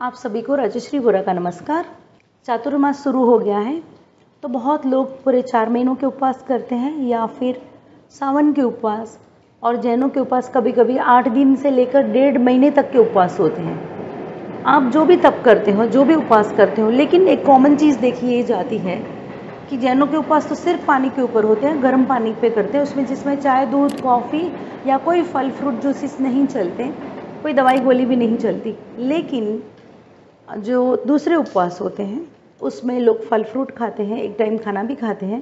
आप सभी को राजश्री वोरा का नमस्कार। चातुर्मास शुरू हो गया है तो बहुत लोग पूरे 4 महीनों के उपवास करते हैं या फिर सावन के उपवास, और जैनों के उपवास कभी कभी 8 दिन से लेकर 1.5 महीने तक के उपवास होते हैं। आप जो भी तप करते हो, जो भी उपवास करते हो, लेकिन एक कॉमन चीज़ देखी जाती है कि जैनों के उपवास तो सिर्फ पानी के ऊपर होते हैं, गर्म पानी पे करते हैं, उसमें जिसमें चाय, दूध, कॉफ़ी या कोई फल फ्रूट जूसेस नहीं चलते, कोई दवाई गोली भी नहीं चलती। लेकिन जो दूसरे उपवास होते हैं उसमें लोग फल फ्रूट खाते हैं, एक टाइम खाना भी खाते हैं।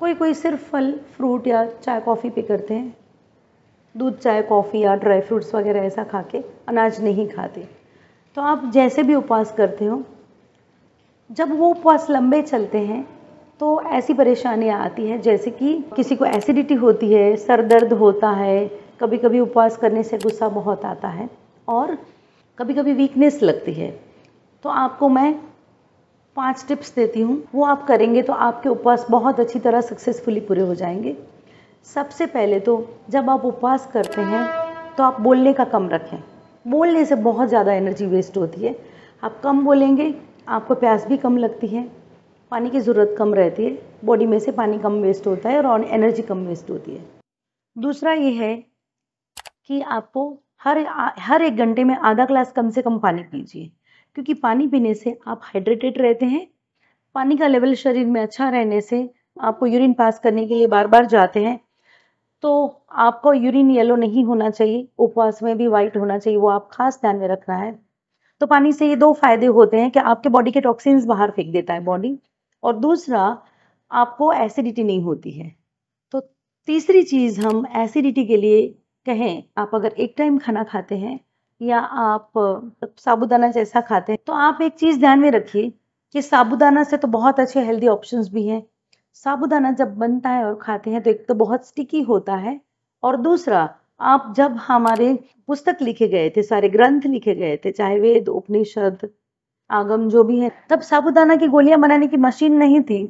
कोई कोई सिर्फ फल फ्रूट या चाय कॉफ़ी पे करते हैं, दूध चाय कॉफ़ी या ड्राई फ्रूट्स वगैरह ऐसा खा के अनाज नहीं खाते। तो आप जैसे भी उपवास करते हो, जब वो उपवास लंबे चलते हैं तो ऐसी परेशानियां आती हैं, जैसे कि किसी को एसिडिटी होती है, सर दर्द होता है, कभी कभी उपवास करने से गुस्सा बहुत आता है और कभी कभी वीकनेस लगती है। तो आपको मैं 5 टिप्स देती हूँ, वो आप करेंगे तो आपके उपवास बहुत अच्छी तरह सक्सेसफुली पूरे हो जाएंगे। सबसे पहले तो जब आप उपवास करते हैं तो आप बोलने का कम रखें। बोलने से बहुत ज़्यादा एनर्जी वेस्ट होती है। आप कम बोलेंगे, आपको प्यास भी कम लगती है, पानी की ज़रूरत कम रहती है, बॉडी में से पानी कम वेस्ट होता है और एनर्जी कम वेस्ट होती है। दूसरा ये है कि आपको हर 1 घंटे में आधा ग्लास कम से कम पानी पीजिए, क्योंकि पानी पीने से आप हाइड्रेटेड रहते हैं। पानी का लेवल शरीर में अच्छा रहने से आपको यूरिन पास करने के लिए बार बार जाते हैं, तो आपको यूरिन येलो नहीं होना चाहिए, उपवास में भी वाइट होना चाहिए, वो आप खास ध्यान में रखना है। तो पानी से ये 2 फायदे होते हैं कि आपके बॉडी के टॉक्सिन्स बाहर फेंक देता है बॉडी, और दूसरा आपको एसिडिटी नहीं होती है। तो तीसरी चीज़ हम एसिडिटी के लिए कहें, आप अगर एक टाइम खाना खाते हैं या आप साबूदाना जैसा खाते हैं, तो आप एक चीज़ ध्यान में रखिए कि साबूदाना से तो बहुत अच्छे हेल्दी ऑप्शंस भी हैं। साबूदाना जब बनता है और खाते हैं तो एक तो बहुत स्टिकी होता है, और दूसरा आप जब हमारे पुस्तक लिखे गए थे, सारे ग्रंथ लिखे गए थे, चाहे वेद, उपनिषद, आगम जो भी है, तब साबूदाना की गोलियां बनाने की मशीन नहीं थी,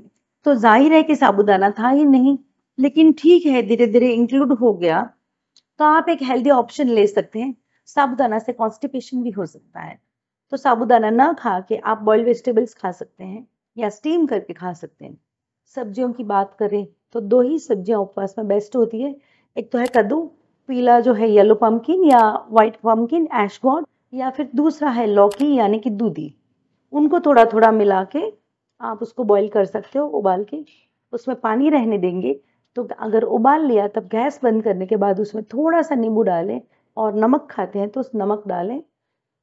तो जाहिर है कि साबूदाना था ही नहीं। लेकिन ठीक है, धीरे धीरे इंक्लूड हो गया, तो आप एक हेल्दी ऑप्शन ले सकते हैं। साबूदाना से कॉन्स्टिपेशन भी हो सकता है, तो साबूदाना ना खा के आप बॉइल्ड वेजिटेबल्स खा सकते हैं या स्टीम करके खा सकते हैं। सब्जियों की बात करें तो 2 ही सब्जियां उपवास में बेस्ट होती है। एक तो है कद्दू, पीला जो है येलो पम्पकिन या व्हाइट पम्पकिन ऐश गॉड, या फिर दूसरा है लौकी यानी कि दूधी। उनको थोड़ा थोड़ा मिला के आप उसको बॉईल कर सकते हो, उबाल के उसमें पानी रहने देंगे। तो अगर उबाल लिया तब गैस बंद करने के बाद उसमें थोड़ा सा नींबू डालें, और नमक खाते हैं तो उस नमक डालें,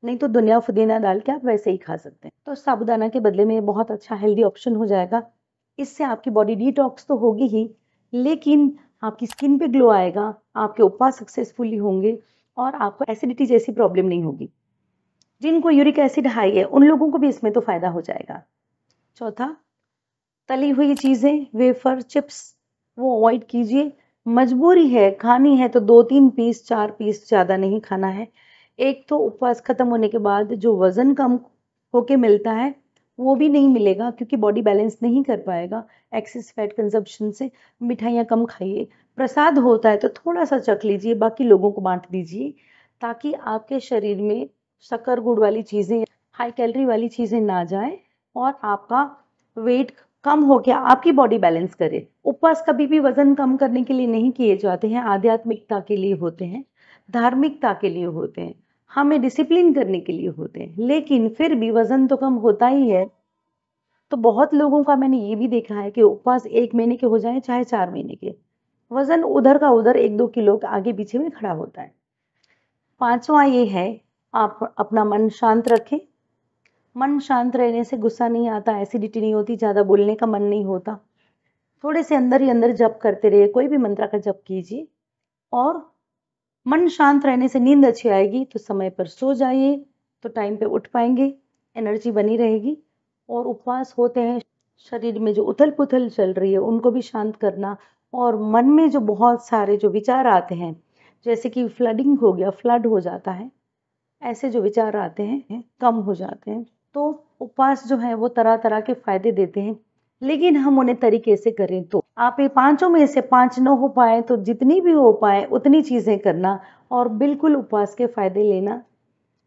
नहीं तो धनिया पुदीना डाल के आप वैसे ही खा सकते हैं। तो साबूदाना के बदले में ये बहुत अच्छा हेल्दी ऑप्शन हो जाएगा। इससे आपकी बॉडी डिटॉक्स तो होगी ही, लेकिन आपकी स्किन पे ग्लो आएगा, आपके उपवास सक्सेसफुली होंगे और आपको एसिडिटी जैसी प्रॉब्लम नहीं होगी। जिनको यूरिक एसिड हाई है उन लोगों को भी इसमें तो फायदा हो जाएगा। चौथा, तली हुई चीजें, वेफर, चिप्स, वो अवॉइड कीजिए। मजबूरी है, खानी है तो 2-3 पीस, 4 पीस, ज़्यादा नहीं खाना है। एक तो उपवास खत्म होने के बाद जो वजन कम होके मिलता है वो भी नहीं मिलेगा, क्योंकि बॉडी बैलेंस नहीं कर पाएगा एक्सेस फैट कंजप्शन से। मिठाइयाँ कम खाइए, प्रसाद होता है तो थोड़ा सा चख लीजिए, बाकी लोगों को बांट दीजिए, ताकि आपके शरीर में शक्कर गुड़ वाली चीज़ें, हाई कैलोरी वाली चीज़ें ना जाए और आपका वेट कम हो गया, आपकी बॉडी बैलेंस करे। उपवास कभी भी वजन कम करने के लिए नहीं किए जाते हैं, आध्यात्मिकता के लिए होते हैं, धार्मिकता के लिए होते हैं, हमें डिसिप्लिन करने के लिए होते हैं। लेकिन फिर भी वजन तो कम होता ही है। तो बहुत लोगों का मैंने ये भी देखा है कि उपवास 1 महीने के हो जाए चाहे 4 महीने के, वजन उधर का उधर 1-2 किलो का आगे पीछे में खड़ा होता है। 5वां ये है, आप अपना मन शांत रखें। मन शांत रहने से गुस्सा नहीं आता, एसिडिटी नहीं होती, ज़्यादा बोलने का मन नहीं होता। थोड़े से अंदर ही अंदर जप करते रहिए, कोई भी मंत्र का जप कीजिए, और मन शांत रहने से नींद अच्छी आएगी। तो समय पर सो जाइए तो टाइम पे उठ पाएंगे, एनर्जी बनी रहेगी। और उपवास होते हैं, शरीर में जो उथल पुथल चल रही है उनको भी शांत करना, और मन में जो बहुत सारे जो विचार आते हैं, जैसे कि फ्लडिंग हो गया, फ्लड हो जाता है, ऐसे जो विचार आते हैं कम हो जाते हैं। तो उपवास जो है वो तरह तरह के फायदे देते हैं, लेकिन हम उन्हें तरीके से करें तो। आप ये 5 में से 5 न हो पाए तो जितनी भी हो पाए उतनी चीज़ें करना और बिल्कुल उपवास के फायदे लेना,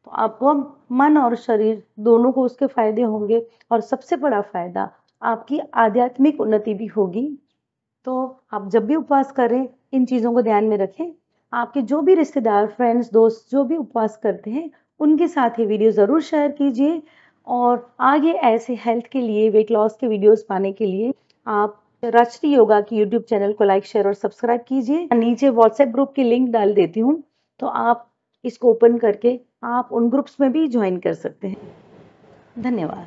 तो आपको मन और शरीर दोनों को उसके फायदे होंगे और सबसे बड़ा फायदा आपकी आध्यात्मिक उन्नति भी होगी। तो आप जब भी उपवास करें इन चीज़ों को ध्यान में रखें। आपके जो भी रिश्तेदार, फ्रेंड्स, दोस्त जो भी उपवास करते हैं उनके साथ ये वीडियो ज़रूर शेयर कीजिए। और आगे ऐसे हेल्थ के लिए, वेट लॉस के वीडियोस पाने के लिए आप राष्ट्रीय योगा की यूट्यूब चैनल को लाइक, शेयर और सब्सक्राइब कीजिए। नीचे व्हाट्सएप ग्रुप की लिंक डाल देती हूँ, तो आप इसको ओपन करके आप उन ग्रुप्स में भी ज्वाइन कर सकते हैं। धन्यवाद।